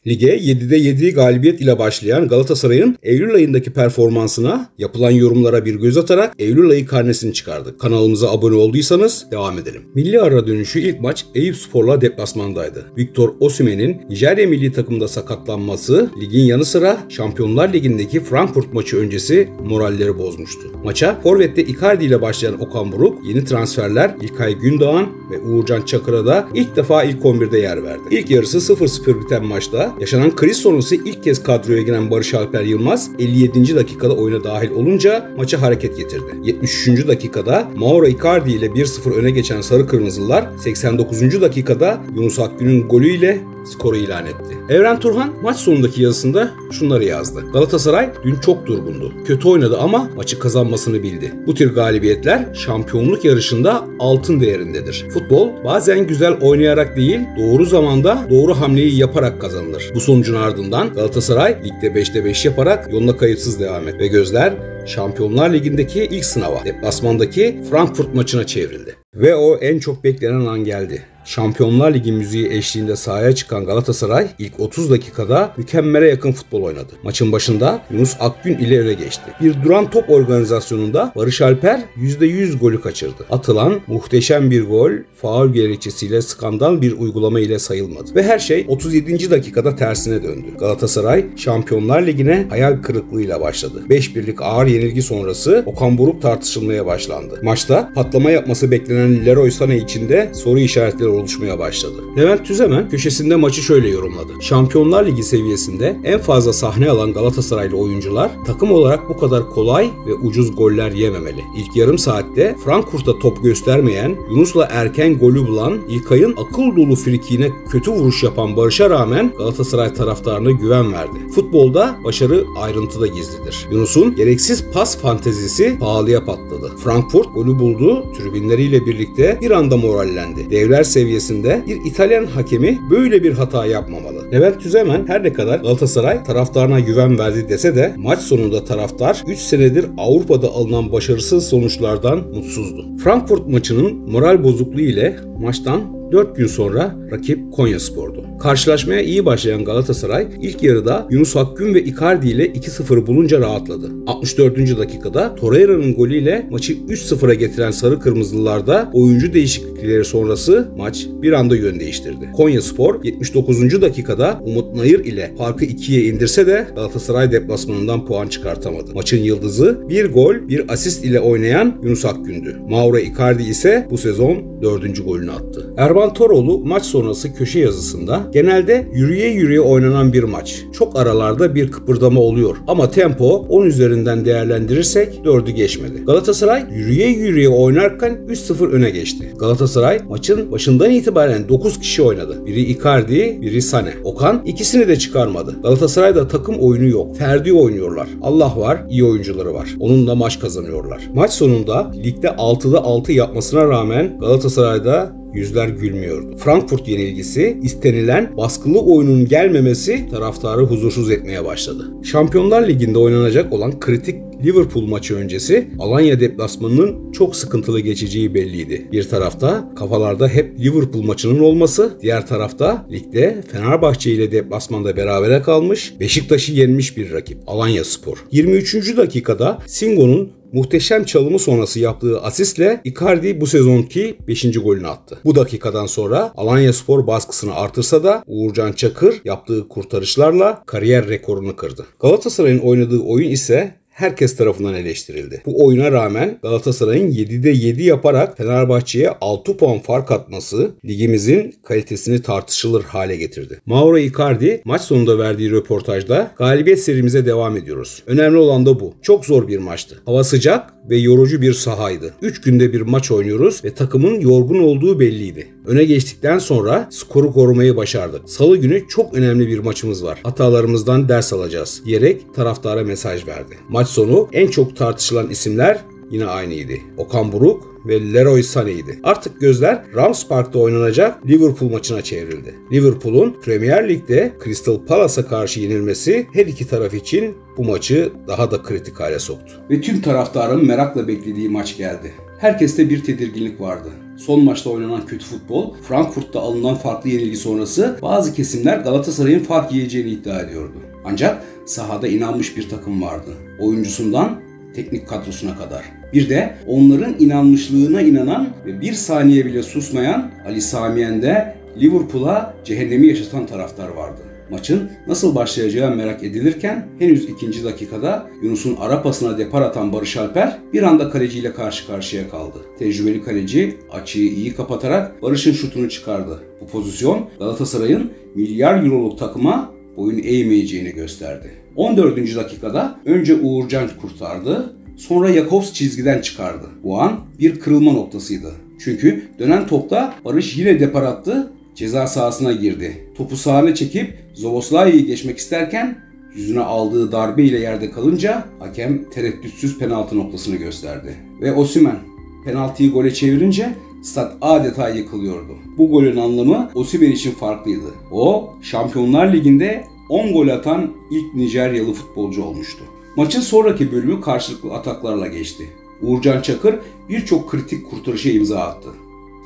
Lige 7'de 7 galibiyet ile başlayan Galatasaray'ın Eylül ayındaki performansına, yapılan yorumlara bir göz atarak Eylül ayı karnesini çıkardık. Kanalımıza abone olduysanız devam edelim. Milli ara dönüşü ilk maç Eyüpspor'la deplasmandaydı. Victor Osimhen'in Nijerya milli takımda sakatlanması ligin yanı sıra Şampiyonlar Ligi'ndeki Frankfurt maçı öncesi moralleri bozmuştu. Maça forvette Icardi ile başlayan Okan Buruk, yeni transferler İlkay Gündoğan ve Uğurcan Çakır'a da ilk defa ilk 11'de yer verdi. İlk yarısı 0-0 biten maçta yaşanan kriz sonrası ilk kez kadroya giren Barış Alper Yılmaz 57. dakikada oyuna dahil olunca maça hareket getirdi. 73. dakikada Mauro Icardi ile 1-0 öne geçen Sarı Kırmızılılar 89. dakikada Yunus Akgün'ün golüyle skoru ilan etti. Evren Turhan maç sonundaki yazısında şunları yazdı. Galatasaray dün çok durgundu. Kötü oynadı ama maçı kazanmasını bildi. Bu tür galibiyetler şampiyonluk yarışında altın değerindedir. Futbol bazen güzel oynayarak değil, doğru zamanda doğru hamleyi yaparak kazanılır. Bu sonucun ardından Galatasaray ligde 5'te 5 yaparak yoluna kayıpsız devam etti ve gözler Şampiyonlar Ligi'ndeki ilk sınava, deplasmandaki Frankfurt maçına çevrildi. Ve o en çok beklenen an geldi. Şampiyonlar Ligi müziği eşliğinde sahaya çıkan Galatasaray ilk 30 dakikada mükemmele yakın futbol oynadı. Maçın başında Yunus Akgün ile öne geçti. Bir duran top organizasyonunda Barış Alper %100 golü kaçırdı. Atılan muhteşem bir gol, faul gerekçesiyle skandal bir uygulama ile sayılmadı. Ve her şey 37. dakikada tersine döndü. Galatasaray Şampiyonlar Ligi'ne hayal kırıklığıyla başladı. 5-1'lik ağır yenilgi sonrası Okan Buruk tartışılmaya başlandı. Maçta patlama yapması beklenen Leroy Sané için de soru işaretleri oluşmaya başladı. Levent Tüzemen köşesinde maçı şöyle yorumladı. Şampiyonlar Ligi seviyesinde en fazla sahne alan Galatasaraylı oyuncular takım olarak bu kadar kolay ve ucuz goller yememeli. İlk yarım saatte Frankfurt'ta top göstermeyen, Yunus'la erken golü bulan, İlkay'ın akıl dolu frikiğine kötü vuruş yapan Barış'a rağmen Galatasaray taraftarına güven verdi. Futbolda başarı ayrıntıda gizlidir. Yunus'un gereksiz pas fantezisi pahalıya patladı. Frankfurt golü buldu, tribünleriyle birlikte bir anda morallendi. Devler seviyesinde bir İtalyan hakemi böyle bir hata yapmamalı. Levent Tüzemen her ne kadar Galatasaray taraftarına güven verdi dese de maç sonunda taraftar 3 senedir Avrupa'da alınan başarısız sonuçlardan mutsuzdu. Frankfurt maçının moral bozukluğu ile maçtan 4 gün sonra rakip Konyaspor'du. Karşılaşmaya iyi başlayan Galatasaray ilk yarıda Yunus Akgün ve Icardi ile 2-0 bulunca rahatladı. 64. dakikada Torreira'nın golüyle maçı 3-0'a getiren Sarı Kırmızılılarda oyuncu değişiklikleri sonrası maç bir anda yön değiştirdi. Konyaspor 79. dakikada Umut Nayır ile farkı 2'ye indirse de Galatasaray deplasmanından puan çıkartamadı. Maçın yıldızı bir gol, bir asist ile oynayan Yunus Akgün'dü. Mauro Icardi ise bu sezon 4. golünü attı. Erman Toroğlu maç sonrası köşe yazısında genelde yürüye yürüye oynanan bir maç. Çok aralarda bir kıpırdama oluyor ama tempo 10 üzerinden değerlendirirsek 4'ü geçmedi. Galatasaray yürüye yürüye oynarken 3-0 öne geçti. Galatasaray maçın başından itibaren 9 kişi oynadı. Biri Icardi, biri Sané. Okan ikisini de çıkarmadı. Galatasaray'da takım oyunu yok. Ferdi oynuyorlar. Allah var, iyi oyuncuları var. Onunla maç kazanıyorlar. Maç sonunda ligde 6'da 6 yapmasına rağmen Galatasaray'da yüzler gülmüyordu. Frankfurt yenilgisi, istenilen baskılı oyunun gelmemesi taraftarı huzursuz etmeye başladı. Şampiyonlar Ligi'nde oynanacak olan kritik Liverpool maçı öncesi Alanya deplasmanının çok sıkıntılı geçeceği belliydi. Bir tarafta kafalarda hep Liverpool maçının olması, diğer tarafta ligde Fenerbahçe ile deplasmanda berabere kalmış, Beşiktaş'ı yenmiş bir rakip Alanyaspor. 23. dakikada Singo'nun muhteşem çalımı sonrası yaptığı asistle Icardi bu sezonki 5. golünü attı. Bu dakikadan sonra Alanyaspor baskısını artırsa da Uğurcan Çakır yaptığı kurtarışlarla kariyer rekorunu kırdı. Galatasaray'ın oynadığı oyun ise herkes tarafından eleştirildi. Bu oyuna rağmen Galatasaray'ın 7'de 7 yaparak Fenerbahçe'ye 6 puan fark atması ligimizin kalitesini tartışılır hale getirdi. Mauro Icardi maç sonunda verdiği röportajda galibiyet serimize devam ediyoruz. Önemli olan da bu. Çok zor bir maçtı. Hava sıcak ve yorucu bir sahaydı. 3 günde bir maç oynuyoruz ve takımın yorgun olduğu belliydi. Öne geçtikten sonra skoru korumayı başardık. Salı günü çok önemli bir maçımız var. Hatalarımızdan ders alacağız diyerek taraftara mesaj verdi. Maç sonu en çok tartışılan isimler yine aynıydı. Okan Buruk ve Leroy Sané'ydi. Artık gözler Rams Park'ta oynanacak Liverpool maçına çevrildi. Liverpool'un Premier Lig'de Crystal Palace'a karşı yenilmesi her iki taraf için bu maçı daha da kritik hale soktu. Ve tüm taraftarın merakla beklediği maç geldi. Herkeste bir tedirginlik vardı. Son maçta oynanan kötü futbol, Frankfurt'ta alınan farklı yenilgi sonrası bazı kesimler Galatasaray'ın fark yiyeceğini iddia ediyordu. Ancak sahada inanmış bir takım vardı. Oyuncusundan teknik kadrosuna kadar. Bir de onların inanmışlığına inanan ve bir saniye bile susmayan Ali Sami Yen'de Liverpool'a cehennemi yaşatan taraftar vardı. Maçın nasıl başlayacağı merak edilirken henüz 2. dakikada Yunus'un ara pasına depar atan Barış Alper bir anda kaleciyle karşı karşıya kaldı. Tecrübeli kaleci açıyı iyi kapatarak Barış'ın şutunu çıkardı. Bu pozisyon Galatasaray'ın milyar euroluk takıma boyun eğmeyeceğini gösterdi. 14. dakikada önce Uğurcan kurtardı, sonra Jakobs çizgiden çıkardı. Bu an bir kırılma noktasıydı. Çünkü dönen topta Barış yine depar attı, ceza sahasına girdi. Topu sahne çekip Zoboslai'yi geçmek isterken yüzüne aldığı darbe ile yerde kalınca hakem tereddütsüz penaltı noktasını gösterdi. Ve Osimhen penaltıyı gole çevirince stat adeta yıkılıyordu. Bu golün anlamı Osimhen için farklıydı. O, Şampiyonlar Ligi'nde 10 gol atan ilk Nijeryalı futbolcu olmuştu. Maçın sonraki bölümü karşılıklı ataklarla geçti. Uğurcan Çakır birçok kritik kurtarışa imza attı.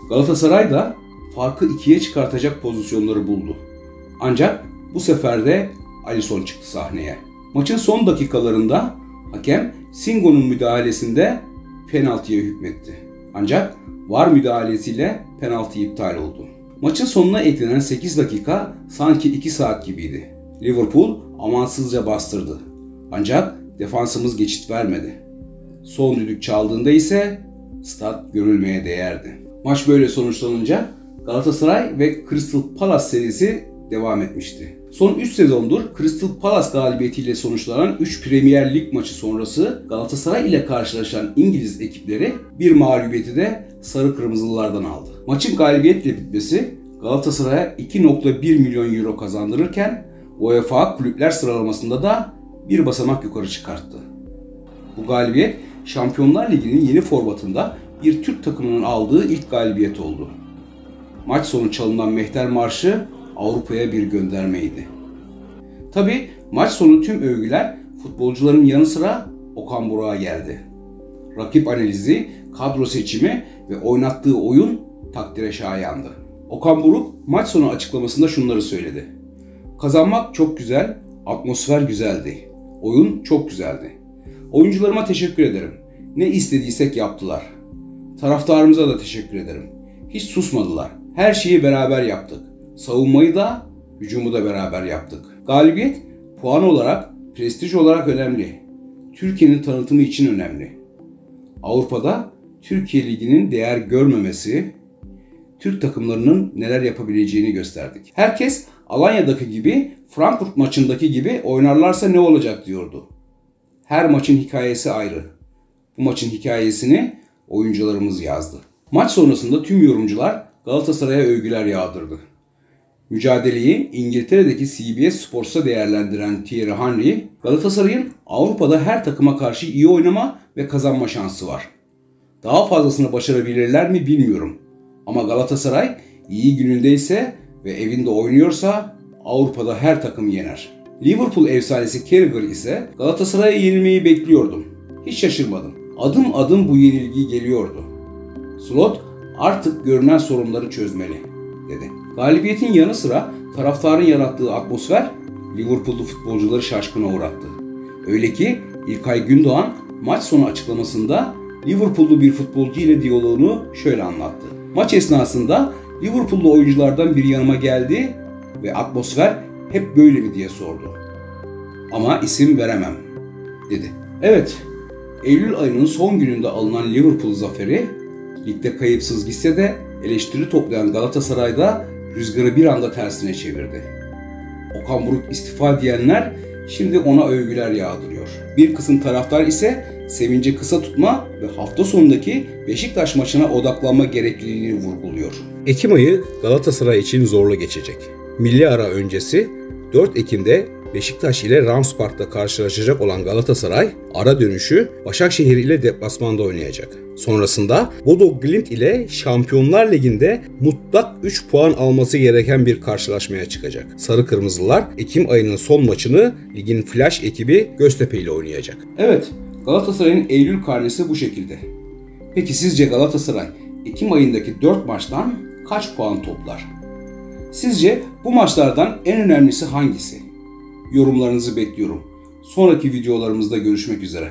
Galatasaray da farkı 2'ye çıkartacak pozisyonları buldu. Ancak bu sefer de Alisson çıktı sahneye. Maçın son dakikalarında hakem Singo'nun müdahalesinde penaltıya hükmetti. Ancak VAR müdahalesiyle penaltı iptal oldu. Maçın sonuna eklenen 8 dakika sanki 2 saat gibiydi. Liverpool amansızca bastırdı. Ancak defansımız geçit vermedi. Son düdük çaldığında ise stat görülmeye değerdi. Maç böyle sonuçlanınca Galatasaray ve Crystal Palace serisi devam etmişti. Son 3 sezondur Crystal Palace galibiyetiyle sonuçlanan 3 Premier Lig maçı sonrası Galatasaray ile karşılaşan İngiliz ekipleri bir mağlubiyeti de sarı kırmızılılardan aldı. Maçın galibiyetle bitmesi Galatasaray'a 2.1 milyon euro kazandırırken UEFA kulüpler sıralamasında da bir basamak yukarı çıkarttı. Bu galibiyet Şampiyonlar Ligi'nin yeni formatında bir Türk takımının aldığı ilk galibiyet oldu. Maç sonu çalınan Mehter Marşı Avrupa'ya bir göndermeydi. Tabii maç sonu tüm övgüler futbolcuların yanı sıra Okan Buruk'a geldi. Rakip analizi, kadro seçimi ve oynattığı oyun takdire şayandı. Okan Buruk maç sonu açıklamasında şunları söyledi. Kazanmak çok güzel, atmosfer güzeldi. Oyun çok güzeldi. Oyuncularıma teşekkür ederim. Ne istediysek yaptılar. Taraftarımıza da teşekkür ederim. Hiç susmadılar. Her şeyi beraber yaptık. Savunmayı da, hücumu da beraber yaptık. Galibiyet puan olarak, prestij olarak önemli. Türkiye'nin tanıtımı için önemli. Avrupa'da Türkiye Ligi'nin değer görmemesi, Türk takımlarının neler yapabileceğini gösterdik. Herkes Alanya'daki gibi, Frankfurt maçındaki gibi oynarlarsa ne olacak diyordu. Her maçın hikayesi ayrı. Bu maçın hikayesini oyuncularımız yazdı. Maç sonrasında tüm yorumcular Galatasaray'a övgüler yağdırdı. Mücadeleyi İngiltere'deki CBS Sports'a değerlendiren Thierry Henry, Galatasaray'ın Avrupa'da her takıma karşı iyi oynama ve kazanma şansı var. Daha fazlasını başarabilirler mi bilmiyorum. Ama Galatasaray iyi günündeyse ve evinde oynuyorsa Avrupa'da her takım yener. Liverpool efsanesi Carragher ise Galatasaray'a yenilmeyi bekliyordum. Hiç şaşırmadım. Adım adım bu yenilgi geliyordu. Slot artık görünen sorunları çözmeli, dedi. Galibiyetin yanı sıra taraftarın yarattığı atmosfer Liverpool'lu futbolcuları şaşkına uğrattı. Öyle ki İlkay Gündoğan maç sonu açıklamasında Liverpool'lu bir futbolcu ile diyaloğunu şöyle anlattı. Maç esnasında Liverpool'lu oyunculardan biri yanıma geldi ve atmosfer hep böyle mi diye sordu. Ama isim veremem, dedi. Evet, Eylül ayının son gününde alınan Liverpool zaferi ligde kayıpsız gitse de eleştiri toplayan Galatasaray'da rüzgarı bir anda tersine çevirdi. Okan Buruk istifa diyenler şimdi ona övgüler yağdırıyor. Bir kısım taraftar ise sevinci kısa tutma ve hafta sonundaki Beşiktaş maçına odaklanma gerekliliğini vurguluyor. Ekim ayı Galatasaray için zorlu geçecek. Milli ara öncesi 4 Ekim'de Beşiktaş ile Ramspark'ta karşılaşacak olan Galatasaray, ara dönüşü Başakşehir ile deplasmanda oynayacak. Sonrasında Bodo Glimt ile Şampiyonlar Ligi'nde mutlak 3 puan alması gereken bir karşılaşmaya çıkacak. Sarı Kırmızılar Ekim ayının son maçını ligin flash ekibi Göztepe ile oynayacak. Evet, Galatasaray'ın Eylül karnesi bu şekilde. Peki sizce Galatasaray Ekim ayındaki 4 maçtan kaç puan toplar? Sizce bu maçlardan en önemlisi hangisi? Yorumlarınızı bekliyorum. Sonraki videolarımızda görüşmek üzere.